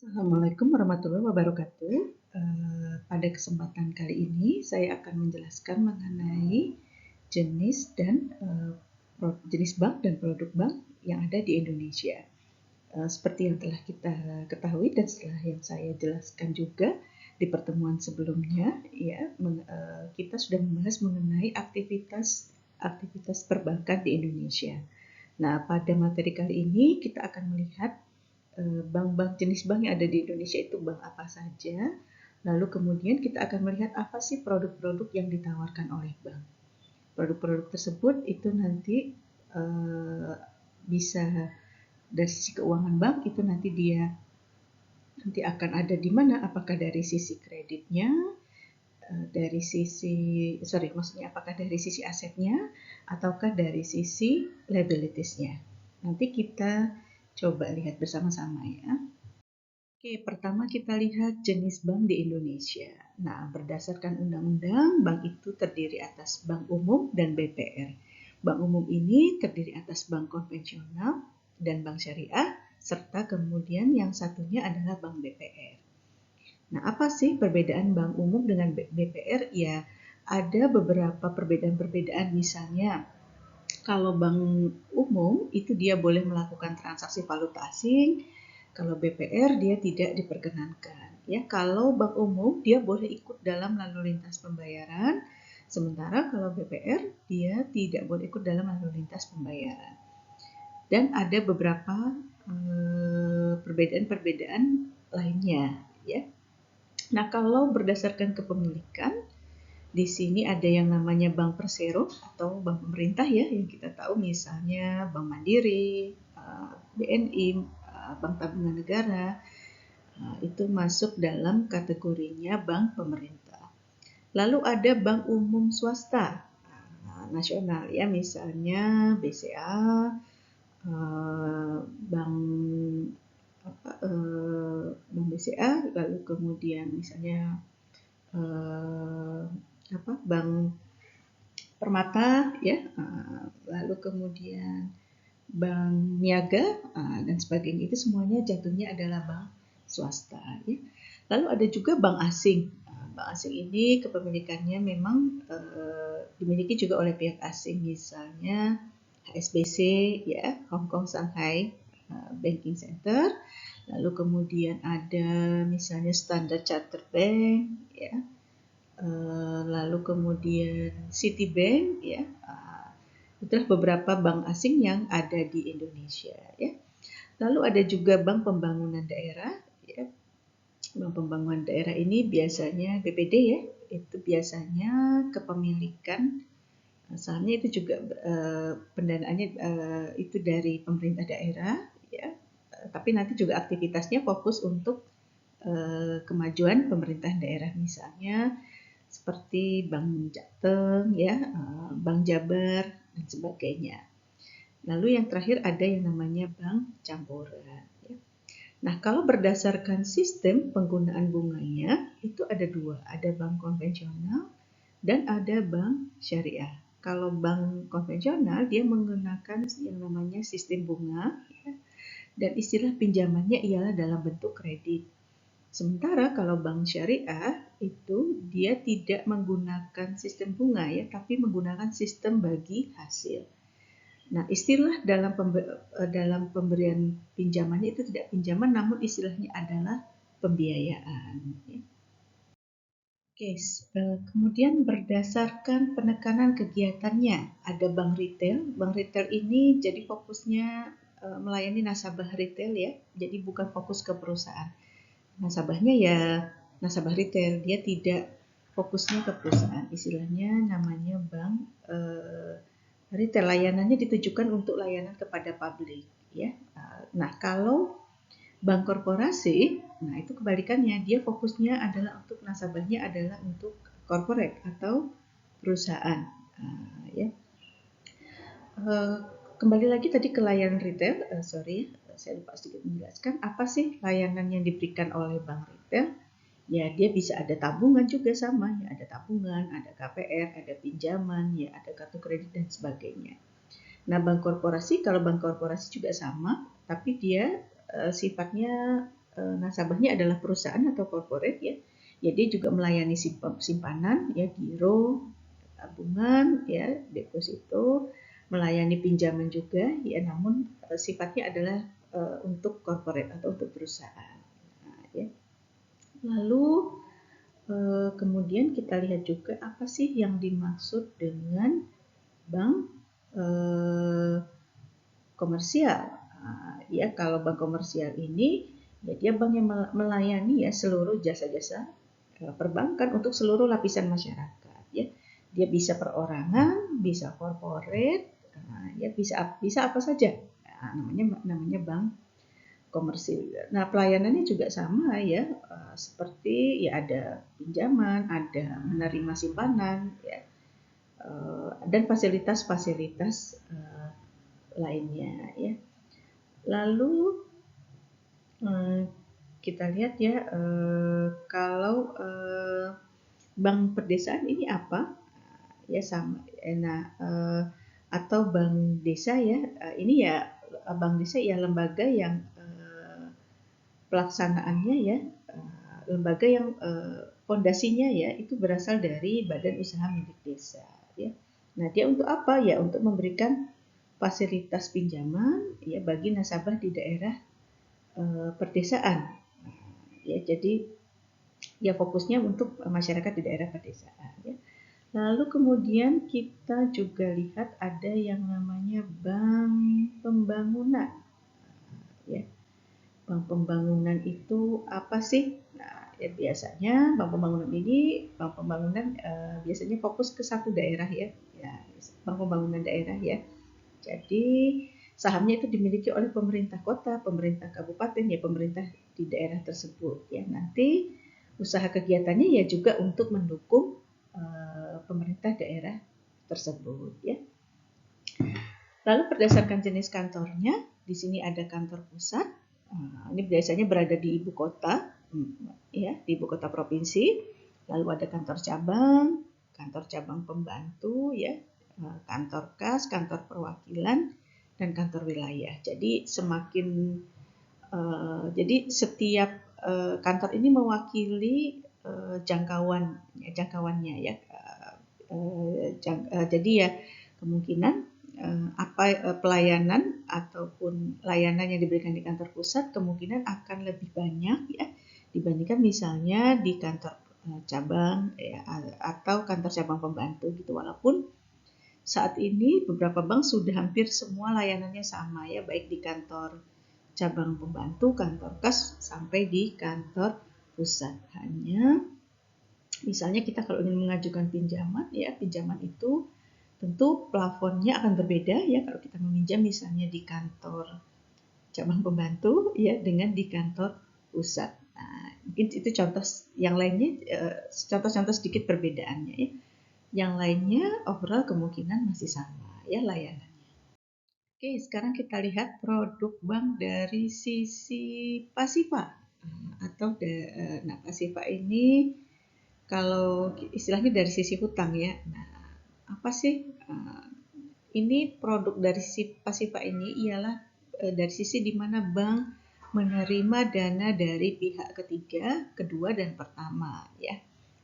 Assalamualaikum warahmatullahi wabarakatuh. Pada kesempatan kali ini saya akan menjelaskan mengenai jenis dan jenis bank dan produk bank yang ada di Indonesia. Seperti yang telah kita ketahui dan setelah yang saya jelaskan juga di pertemuan sebelumnya, ya, kita sudah membahas mengenai aktivitas perbankan di Indonesia. Nah, pada materi kali ini kita akan melihat bank-bank jenis bank yang ada di Indonesia itu bank apa saja. Lalu kemudian kita akan melihat apa sih produk-produk yang ditawarkan oleh bank. Produk-produk tersebut itu nanti bisa dari sisi keuangan bank itu nanti akan ada di mana, apakah dari sisi kreditnya, dari sisi maksudnya apakah dari sisi asetnya ataukah dari sisi liabilitiesnya. Nanti kita coba lihat bersama-sama ya. Oke, pertama kita lihat jenis bank di Indonesia. Nah, berdasarkan undang-undang, bank itu terdiri atas bank umum dan BPR. Bank umum ini terdiri atas bank konvensional dan bank syariah, serta kemudian yang satunya adalah bank BPR. Nah, apa sih perbedaan bank umum dengan BPR? Ya, ada beberapa perbedaan-perbedaan, misalnya kalau bank umum itu dia boleh melakukan transaksi valuta asing, kalau BPR dia tidak diperkenankan. Ya, kalau bank umum dia boleh ikut dalam lalu lintas pembayaran, sementara kalau BPR dia tidak boleh ikut dalam lalu lintas pembayaran. Dan ada beberapa perbedaan-perbedaan lainnya, ya. Nah, kalau berdasarkan kepemilikan, di sini ada yang namanya bank persero atau bank pemerintah ya, yang kita tahu misalnya Bank Mandiri, BNI, Bank Tabungan Negara, itu masuk dalam kategorinya bank pemerintah. Lalu ada bank umum swasta nasional ya, misalnya BCA, bank BCA, lalu kemudian misalnya bank Permata ya, lalu kemudian bank niaga dan sebagainya, itu semuanya jatuhnya adalah bank swasta ya. Lalu ada juga bank asing. Bank asing ini kepemilikannya memang dimiliki juga oleh pihak asing, misalnya HSBC ya, Hong Kong Shanghai Banking Center. Lalu kemudian ada misalnya Standard Chartered Bank ya. Lalu kemudian Citibank ya. Itulah beberapa bank asing yang ada di Indonesia ya. Lalu ada juga Bank Pembangunan Daerah ya. Bank Pembangunan Daerah ini biasanya BPD ya, itu biasanya kepemilikan sahamnya itu juga pendanaannya itu dari pemerintah daerah ya. Tapi nanti juga aktivitasnya fokus untuk kemajuan pemerintah daerah, misalnya seperti Bank Jateng ya, Bank Jabar dan sebagainya. Lalu yang terakhir ada yang namanya bank campuran. Ya. Nah, kalau berdasarkan sistem penggunaan bunganya itu ada dua, ada bank konvensional dan ada bank syariah. Kalau bank konvensional dia menggunakan yang namanya sistem bunga ya, dan istilah pinjamannya ialah dalam bentuk kredit. Sementara kalau bank syariah itu dia tidak menggunakan sistem bunga ya, tapi menggunakan sistem bagi hasil. Nah, istilah dalam pemberian pinjamannya itu tidak pinjaman, namun istilahnya adalah pembiayaan. Oke, kemudian berdasarkan penekanan kegiatannya, ada bank retail. Bank retail ini jadi fokusnya melayani nasabah retail ya, jadi bukan fokus ke perusahaan. Nasabahnya ya nasabah retail, dia tidak fokusnya ke perusahaan. Istilahnya namanya bank retail, layanannya ditujukan untuk layanan kepada publik ya. Nah, kalau bank korporasi, nah itu kebalikannya, dia fokusnya adalah untuk nasabahnya adalah untuk corporate atau perusahaan ya. Kembali lagi tadi ke layanan retail, saya lupa sedikit menjelaskan apa sih layanan yang diberikan oleh bank retail. Ya, dia bisa ada tabungan juga sama, ya ada tabungan, ada KPR, ada pinjaman, ya ada kartu kredit dan sebagainya. Nah, kalau bank korporasi juga sama, tapi dia sifatnya nasabahnya adalah perusahaan atau corporate ya. Jadi juga melayani simpanan ya, giro, tabungan ya, deposito, melayani pinjaman juga ya, namun sifatnya adalah untuk corporate atau untuk perusahaan. Nah, ya. Lalu kemudian kita lihat juga apa sih yang dimaksud dengan bank komersial. Ya, kalau bank komersial ini ya dia bank yang melayani ya seluruh jasa-jasa perbankan untuk seluruh lapisan masyarakat ya. Dia bisa perorangan, bisa corporate, ya bisa apa saja. Namanya bank komersil. Nah, pelayanannya juga sama ya, seperti ya ada pinjaman, ada menerima simpanan ya, dan fasilitas-fasilitas lainnya ya. Lalu kita lihat ya, kalau bank pedesaan ini apa? Ya sama. Nah, atau bank desa ya, ini ya bank desa ya lembaga yang pelaksanaannya ya, lembaga yang fondasinya ya itu berasal dari badan usaha milik desa ya. Nah, dia untuk apa ya? Untuk memberikan fasilitas pinjaman ya bagi nasabah di daerah perdesaan. Ya, jadi ya fokusnya untuk masyarakat di daerah pedesaan ya. Lalu kemudian kita juga lihat ada yang namanya bank pembangunan ya. Bank pembangunan itu apa sih? Nah, ya biasanya bank pembangunan ini biasanya fokus ke satu daerah ya. Ya, bank pembangunan daerah ya. Jadi sahamnya itu dimiliki oleh pemerintah kota, pemerintah kabupaten ya, pemerintah di daerah tersebut ya. Nanti usaha kegiatannya ya juga untuk mendukung pemerintah daerah tersebut ya. Lalu berdasarkan jenis kantornya, di sini ada kantor pusat. Ini biasanya berada di ibu kota, ya, di ibu kota provinsi. Lalu ada kantor cabang pembantu, ya, kantor kas, kantor perwakilan, dan kantor wilayah. Jadi jadi setiap kantor ini mewakili jangkauannya ya. Jadi ya kemungkinan pelayanan ataupun layanan yang diberikan di kantor pusat kemungkinan akan lebih banyak ya dibandingkan misalnya di kantor cabang ya, atau kantor cabang pembantu gitu. Walaupun saat ini beberapa bank sudah hampir semua layanannya sama ya, baik di kantor cabang pembantu, kantor kas, sampai di kantor pusat. Hanya misalnya kita kalau ingin mengajukan pinjaman ya, pinjaman itu tentu plafonnya akan berbeda ya kalau kita meminjam misalnya di kantor cabang pembantu ya dengan di kantor pusat. Nah, mungkin itu contoh yang lainnya, contoh-contoh sedikit perbedaannya ya. Yang lainnya overall kemungkinan masih sama ya layanannya. Oke, sekarang kita lihat produk bank dari sisi pasifa atau nah pasifa ini kalau istilahnya dari sisi hutang ya. Nah, apa sih ini produk dari sisi pasifa ini ialah dari sisi di mana bank menerima dana dari pihak ketiga, kedua, dan pertama ya.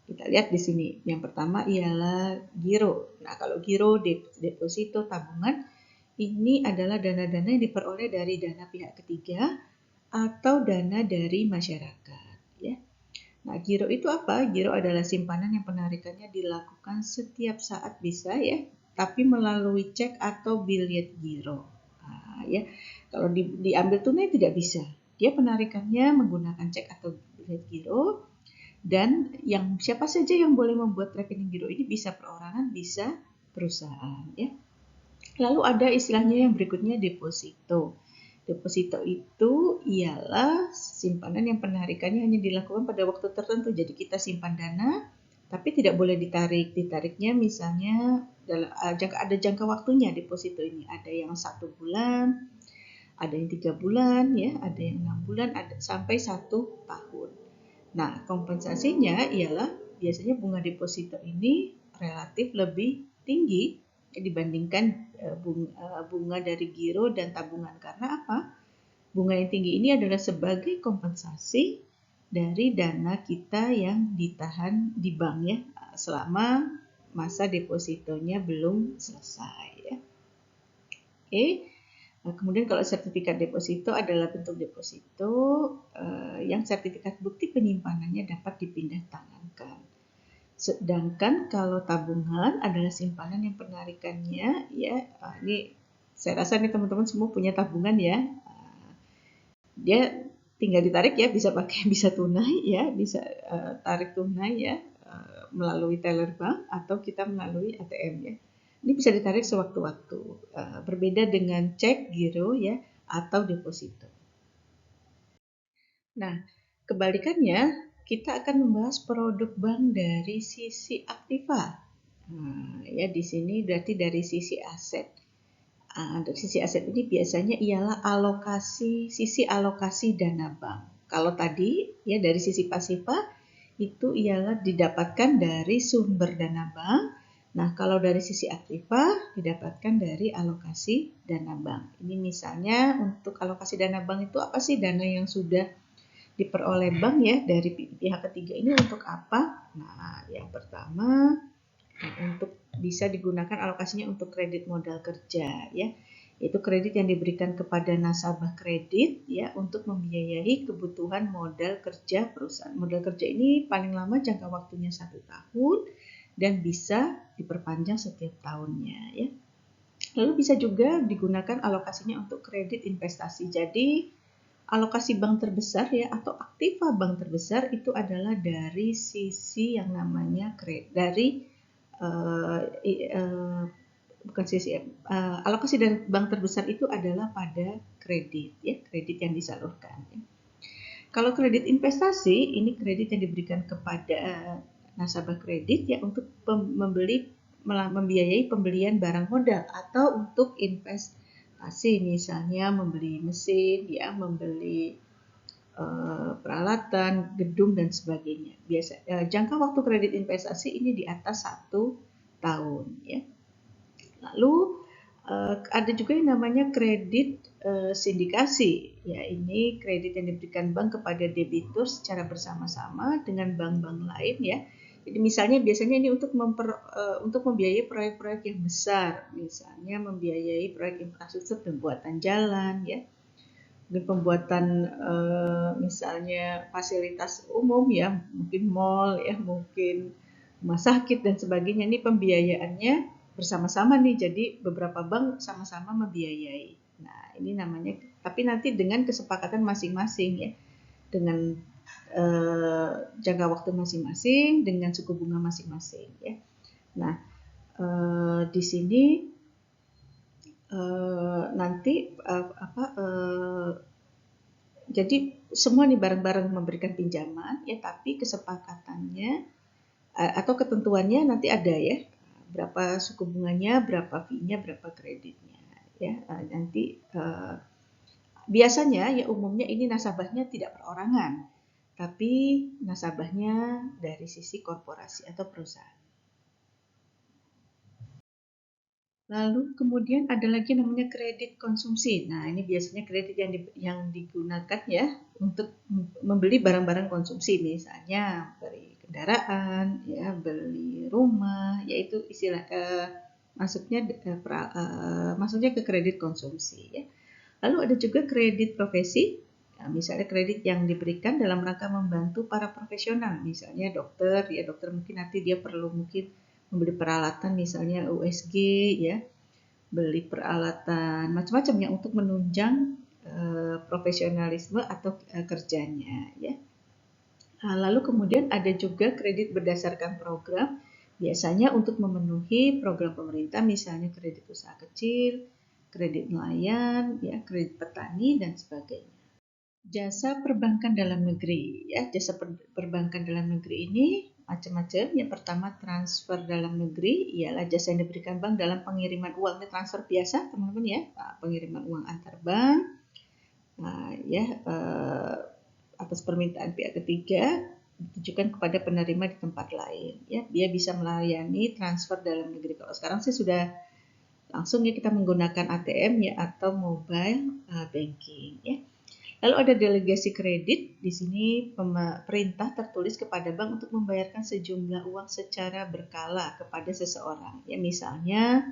Kita lihat di sini. Yang pertama ialah giro. Nah, kalau giro, deposito, tabungan ini adalah dana-dana yang diperoleh dari dana pihak ketiga atau dana dari masyarakat ya. Nah, giro itu apa? Giro adalah simpanan yang penarikannya dilakukan setiap saat bisa ya, tapi melalui cek atau biljet giro. Nah, ya, kalau diambil tunai tidak bisa. Dia penarikannya menggunakan cek atau biljet giro, dan yang siapa saja yang boleh membuat rekening giro ini bisa perorangan, bisa perusahaan. Ya. Lalu ada istilahnya yang berikutnya deposito. Deposito itu ialah simpanan yang penarikannya hanya dilakukan pada waktu tertentu. Jadi kita simpan dana, tapi tidak boleh ditarik. Ditariknya misalnya ada jangka waktunya deposito ini. Ada yang 1 bulan, ada yang 3 bulan, ya, ada yang 6 bulan, ada sampai 1 tahun. Nah, kompensasinya ialah biasanya bunga deposito ini relatif lebih tinggi dibandingkan bunga dari giro dan tabungan. Karena apa? Bunga yang tinggi ini adalah sebagai kompensasi dari dana kita yang ditahan di bank ya selama masa depositonya belum selesai ya. Oke. Kemudian kalau sertifikat deposito adalah bentuk deposito yang sertifikat bukti penyimpanannya dapat dipindah tangankan. Sedangkan kalau tabungan adalah simpanan yang penarikannya ya ini saya rasa nih teman-teman semua punya tabungan ya. Dia tinggal ditarik ya, bisa pakai bisa tunai ya, bisa tarik tunai ya melalui teller bank atau kita melalui ATM ya. Ini bisa ditarik sewaktu-waktu. Berbeda dengan cek, giro ya atau deposito. Nah, kebalikannya kita akan membahas produk bank dari sisi aktiva. Ya di sini berarti dari sisi aset. Dari sisi aset ini biasanya ialah sisi alokasi dana bank. Kalau tadi ya dari sisi pasifa itu ialah didapatkan dari sumber dana bank. Nah, kalau dari sisi aktiva didapatkan dari alokasi dana bank. Ini misalnya untuk alokasi dana bank itu apa sih dana yang sudah diperoleh bank ya dari pihak ketiga ini untuk apa? Nah, yang pertama untuk bisa digunakan alokasinya untuk kredit modal kerja ya. Yaitu kredit yang diberikan kepada nasabah kredit ya untuk membiayai kebutuhan modal kerja perusahaan. Modal kerja ini paling lama jangka waktunya 1 tahun dan bisa diperpanjang setiap tahunnya ya. Lalu bisa juga digunakan alokasinya untuk kredit investasi. Jadi alokasi bank terbesar ya atau aktiva bank terbesar itu adalah dari sisi yang namanya bukan sisi alokasi dari bank terbesar itu adalah pada kredit ya, kredit yang disalurkan ya. Kalau kredit investasi ini kredit yang diberikan kepada nasabah kredit ya untuk membiayai pembelian barang modal atau untuk investasi misalnya membeli mesin ya, membeli peralatan, gedung dan sebagainya. Jangka waktu kredit investasi ini di atas 1 tahun ya. Lalu ada juga yang namanya kredit sindikasi. Ya, ini kredit yang diberikan bank kepada debitur secara bersama-sama dengan bank-bank lain ya. Jadi misalnya biasanya ini untuk membiayai proyek-proyek yang besar, misalnya membiayai proyek infrastruktur pembuatan jalan ya. Dan pembuatan misalnya fasilitas umum ya, mungkin mall ya, mungkin rumah sakit dan sebagainya. Ini pembiayaannya bersama-sama nih, jadi beberapa bank sama-sama membiayai. Nah, ini namanya, tapi nanti dengan kesepakatan masing-masing ya, dengan jangka waktu masing-masing, dengan suku bunga masing-masing ya. Nah, di sini nanti jadi semua nih bareng-bareng memberikan pinjaman ya, tapi kesepakatannya atau ketentuannya nanti ada ya, berapa suku bunganya, berapa fee-nya, berapa kreditnya ya. Nanti biasanya ya umumnya ini nasabahnya tidak perorangan, tapi nasabahnya dari sisi korporasi atau perusahaan. Lalu kemudian ada lagi namanya kredit konsumsi. Nah, ini biasanya kredit yang digunakan ya untuk membeli barang-barang konsumsi, misalnya beli kendaraan, ya beli rumah, yaitu istilah masuknya ke kredit konsumsi ya. Lalu ada juga kredit profesi. Nah, misalnya kredit yang diberikan dalam rangka membantu para profesional, misalnya dokter, ya dokter mungkin nanti dia perlu mungkin membeli peralatan misalnya USG ya, beli peralatan macam-macam ya untuk menunjang profesionalisme atau kerjanya ya. Lalu kemudian ada juga kredit berdasarkan program, biasanya untuk memenuhi program pemerintah misalnya kredit usaha kecil, kredit nelayan, ya, kredit petani dan sebagainya. Jasa perbankan dalam negeri ya, jasa perbankan dalam negeri ini macam-macam. Yang pertama transfer dalam negeri ialah jasa yang diberikan bank dalam pengiriman uang. Ini transfer biasa teman-teman ya, pengiriman uang antar bank atas permintaan pihak ketiga ditujukan kepada penerima di tempat lain ya. Dia bisa melayani transfer dalam negeri. Kalau sekarang sih sudah langsung ya kita menggunakan ATM ya atau mobile banking ya. Lalu ada delegasi kredit. Di sini perintah tertulis kepada bank untuk membayarkan sejumlah uang secara berkala kepada seseorang. Ya, misalnya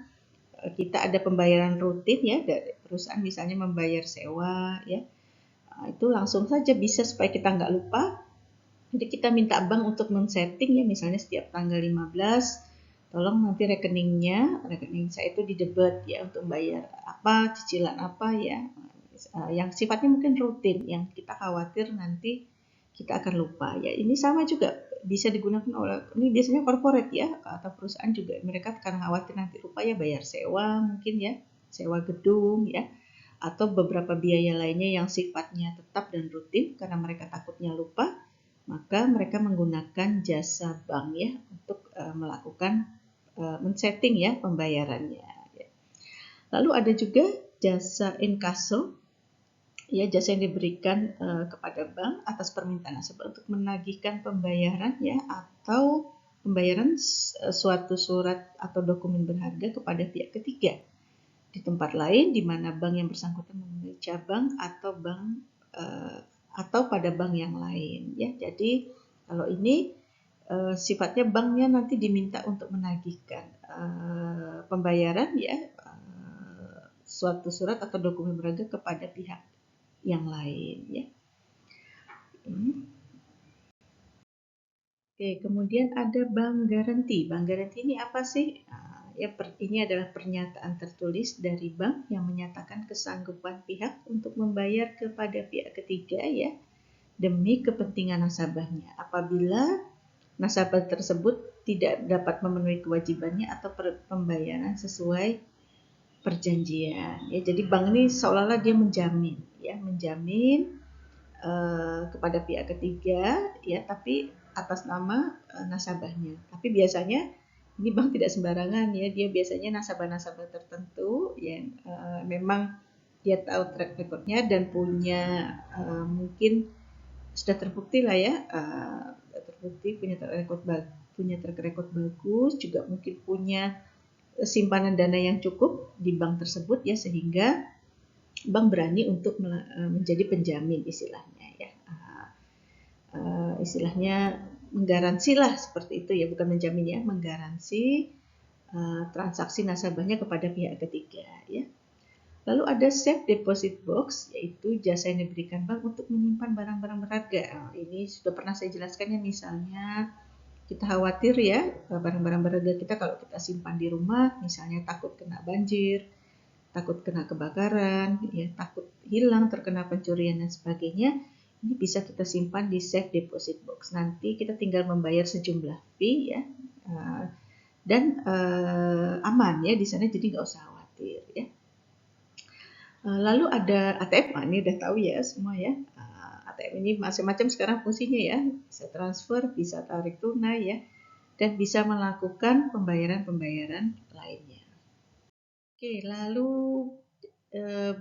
kita ada pembayaran rutin ya dari perusahaan, misalnya membayar sewa ya. Itu langsung saja bisa supaya kita nggak lupa. Jadi kita minta bank untuk men-setting ya, misalnya setiap tanggal 15 tolong nanti rekening saya itu didebet ya untuk bayar apa, cicilan apa ya. Yang sifatnya mungkin rutin, yang kita khawatir nanti kita akan lupa ya. Ini sama juga bisa digunakan oleh, ini biasanya corporate ya, atau perusahaan juga, mereka karena khawatir nanti lupa ya bayar sewa mungkin ya, sewa gedung ya, atau beberapa biaya lainnya yang sifatnya tetap dan rutin karena mereka takutnya lupa, maka mereka menggunakan jasa bank ya untuk melakukan men-setting ya pembayarannya. Lalu ada juga jasa inkasso. Ya, jasa yang diberikan kepada bank atas permintaan nasabah untuk menagihkan pembayaran ya, atau pembayaran suatu surat atau dokumen berharga kepada pihak ketiga di tempat lain di mana bank yang bersangkutan memiliki cabang atau pada bank yang lain ya. Jadi kalau ini sifatnya banknya nanti diminta untuk menagihkan pembayaran ya, suatu surat atau dokumen berharga kepada pihak yang lain ya. Oke, kemudian ada bank garanti. Bank garanti ini apa sih? Ini adalah pernyataan tertulis dari bank yang menyatakan kesanggupan pihak untuk membayar kepada pihak ketiga ya demi kepentingan nasabahnya apabila nasabah tersebut tidak dapat memenuhi kewajibannya atau pembayaran sesuai perjanjian ya. Jadi bank ini seolah-olah dia menjamin kepada pihak ketiga ya, tapi atas nama nasabahnya. Tapi biasanya ini bank tidak sembarangan ya, dia biasanya nasabah-nasabah tertentu yang memang dia tahu track recordnya dan punya mungkin sudah terbukti lah ya, punya track record bagus, juga mungkin punya simpanan dana yang cukup di bank tersebut ya, sehingga bank berani untuk menjadi penjamin istilahnya ya, istilahnya menggaransi lah seperti itu ya, bukan menjamin ya, menggaransi transaksi nasabahnya kepada pihak ketiga ya. Lalu ada safe deposit box, yaitu jasa yang diberikan bank untuk menyimpan barang-barang berharga. Ini sudah pernah saya jelaskan ya, misalnya kita khawatir ya barang-barang berharga kita kalau kita simpan di rumah, misalnya takut kena banjir, takut kena kebakaran, ya, takut hilang, terkena pencurian dan sebagainya. Ini bisa kita simpan di safe deposit box. Nanti kita tinggal membayar sejumlah fee ya, dan aman ya di sana, jadi nggak usah khawatir ya. Lalu ada ATM, ini udah tahu ya semua ya. ATM ini macam-macam sekarang fungsinya ya, bisa transfer, bisa tarik tunai ya, dan bisa melakukan pembayaran-pembayaran lainnya. Oke, lalu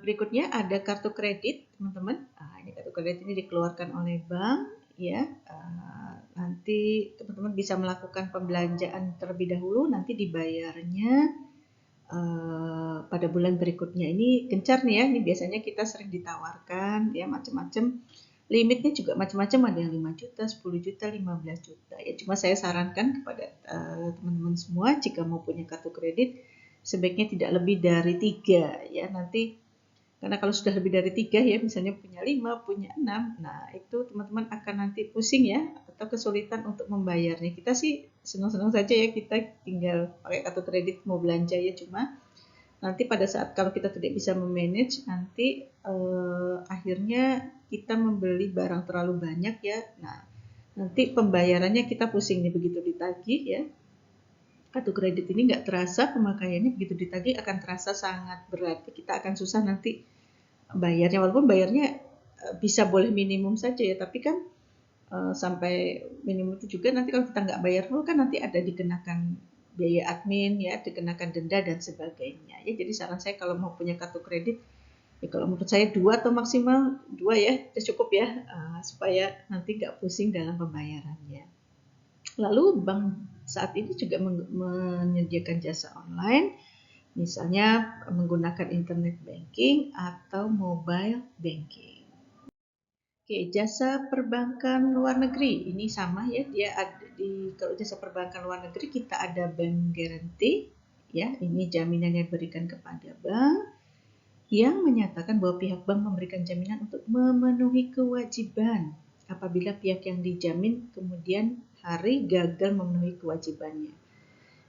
berikutnya ada kartu kredit, teman-teman. Ini kartu kredit ini dikeluarkan oleh bank, ya. Nanti teman-teman bisa melakukan pembelanjaan terlebih dahulu, nanti dibayarnya pada bulan berikutnya. Ini gencar nih ya. Ini biasanya kita sering ditawarkan, ya, macam-macam. Limitnya juga macam-macam, ada yang 5 juta, 10 juta, 15 juta. Ya, cuma saya sarankan kepada teman-teman semua, jika mau punya kartu kredit, sebaiknya tidak lebih dari 3 ya, nanti karena kalau sudah lebih dari 3 ya, misalnya punya 5, punya 6, nah itu teman-teman akan nanti pusing ya, atau kesulitan untuk membayarnya. Kita sih senang-senang saja ya, kita tinggal pakai kartu kredit mau belanja ya, cuma nanti pada saat kalau kita tidak bisa memanage, nanti akhirnya kita membeli barang terlalu banyak ya, nah nanti pembayarannya kita pusing nih, begitu ditagih ya. Kartu kredit ini nggak terasa pemakaiannya, begitu ditagih akan terasa sangat berat. Kita akan susah nanti bayarnya, walaupun bayarnya bisa boleh minimum saja ya, tapi kan sampai minimum itu juga nanti kalau kita nggak bayar dulu kan nanti ada dikenakan biaya admin ya, dikenakan denda dan sebagainya ya. Jadi saran saya kalau mau punya kartu kredit ya, kalau menurut saya 2 atau maksimal 2 ya, cukup ya, supaya nanti nggak pusing dalam pembayarannya. Lalu bank saat ini juga menyediakan jasa online, misalnya menggunakan internet banking atau mobile banking. Oke, jasa perbankan luar negeri ini sama ya, dia ada kalau jasa perbankan luar negeri kita ada bank guarantee ya, ini jaminan yang diberikan kepada bank yang menyatakan bahwa pihak bank memberikan jaminan untuk memenuhi kewajiban apabila pihak yang dijamin kemudian hari gagal memenuhi kewajibannya.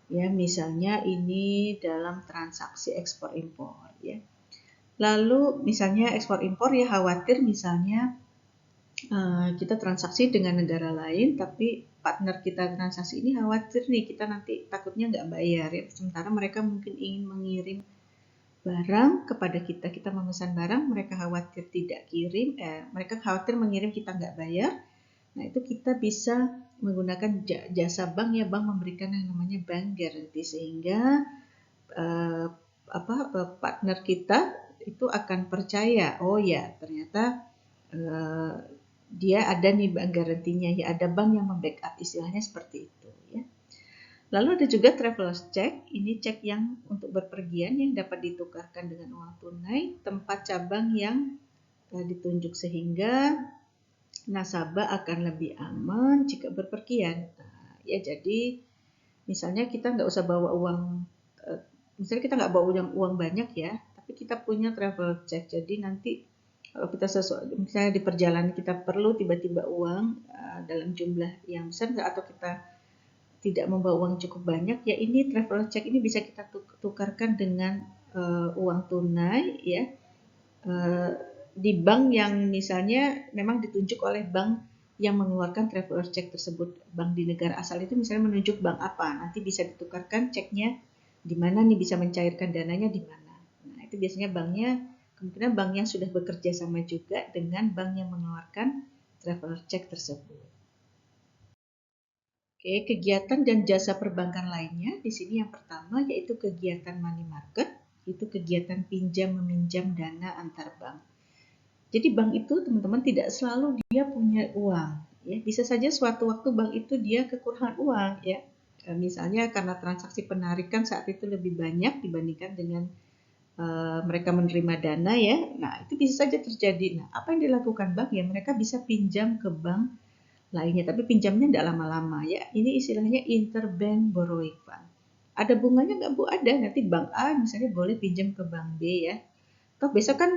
Ya, misalnya ini dalam transaksi ekspor impor ya. Lalu misalnya ekspor impor ya, khawatir misalnya kita transaksi dengan negara lain, tapi partner kita transaksi ini khawatir nih kita nanti takutnya nggak bayar ya. Sementara mereka mungkin ingin mengirim barang kepada kita, kita memesan barang, mereka khawatir tidak kirim, mereka khawatir mengirim kita nggak bayar. Nah itu kita bisa menggunakan jasa bank ya, bank memberikan yang namanya bank guarantee sehingga partner kita itu akan percaya, oh ya ternyata dia ada nih bank garantinya ya, ada bank yang membackup, istilahnya seperti itu ya. Lalu ada juga traveler's check, ini cek yang untuk berpergian yang dapat ditukarkan dengan uang tunai tempat cabang yang ditunjuk sehingga nasabah akan lebih aman jika berpergian. Nah, ya jadi misalnya kita nggak usah bawa uang, misalnya kita nggak bawa uang banyak ya, tapi kita punya travel check, jadi nanti kalau kita misalnya di perjalanan kita perlu tiba-tiba uang dalam jumlah yang besar atau kita tidak membawa uang cukup banyak ya, ini travel check ini bisa kita tukarkan dengan uang tunai ya, di bank yang misalnya memang ditunjuk oleh bank yang mengeluarkan traveler check tersebut. Bank di negara asal itu misalnya menunjuk bank apa, nanti bisa ditukarkan ceknya di mana nih, bisa mencairkan dananya di mana. Nah itu biasanya banknya, kemungkinan banknya sudah bekerja sama juga dengan bank yang mengeluarkan traveler check tersebut. Oke, kegiatan dan jasa perbankan lainnya di sini yang pertama yaitu kegiatan money market, itu kegiatan pinjam meminjam dana antar bank. Jadi bank itu teman-teman tidak selalu dia punya uang, ya bisa saja suatu waktu bank itu dia kekurangan uang ya. Misalnya karena transaksi penarikan saat itu lebih banyak dibandingkan dengan mereka menerima dana ya. Nah itu bisa saja terjadi. Nah apa yang dilakukan bank ya, mereka bisa pinjam ke bank lainnya, tapi pinjamnya tidak lama-lama ya. Ini istilahnya interbank borrowing fund. Ada bunganya nggak Bu? Ada. Nanti bank A misalnya boleh pinjam ke bank B ya. Toh besok kan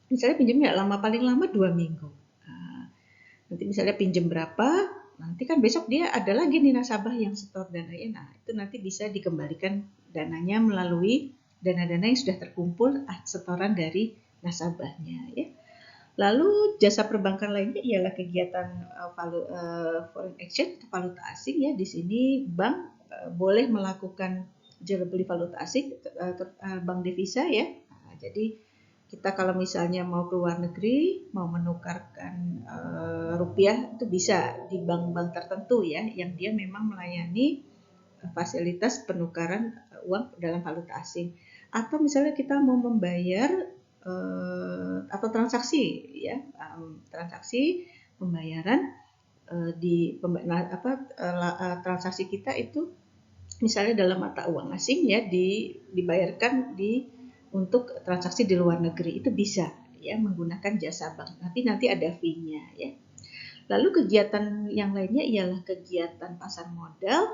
misalnya pinjamnya lama, paling lama 2 minggu. Nah, nanti misalnya pinjam berapa, nanti kan besok dia ada lagi nih nasabah yang setor dananya. Nah, itu nanti bisa dikembalikan dananya melalui dana-dana yang sudah terkumpul setoran dari nasabahnya ya. Lalu jasa perbankan lainnya ialah kegiatan foreign exchange atau valuta asing ya. Di sini bank boleh melakukan jual beli valuta asing, bank devisa ya. Nah, jadi kita kalau misalnya mau ke luar negeri, mau menukarkan rupiah, itu bisa di bank-bank tertentu ya, yang dia memang melayani fasilitas penukaran uang dalam valuta asing. Atau misalnya kita mau membayar atau transaksi ya, transaksi pembayaran di transaksi kita itu misalnya dalam mata uang asing ya, dibayarkan untuk transaksi di luar negeri, itu bisa ya menggunakan jasa bank. Nanti ada fee-nya ya. Lalu kegiatan yang lainnya ialah kegiatan pasar modal,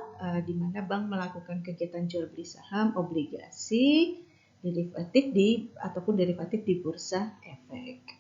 di mana bank melakukan kegiatan jual beli saham, obligasi, ataupun derivatif di bursa efek.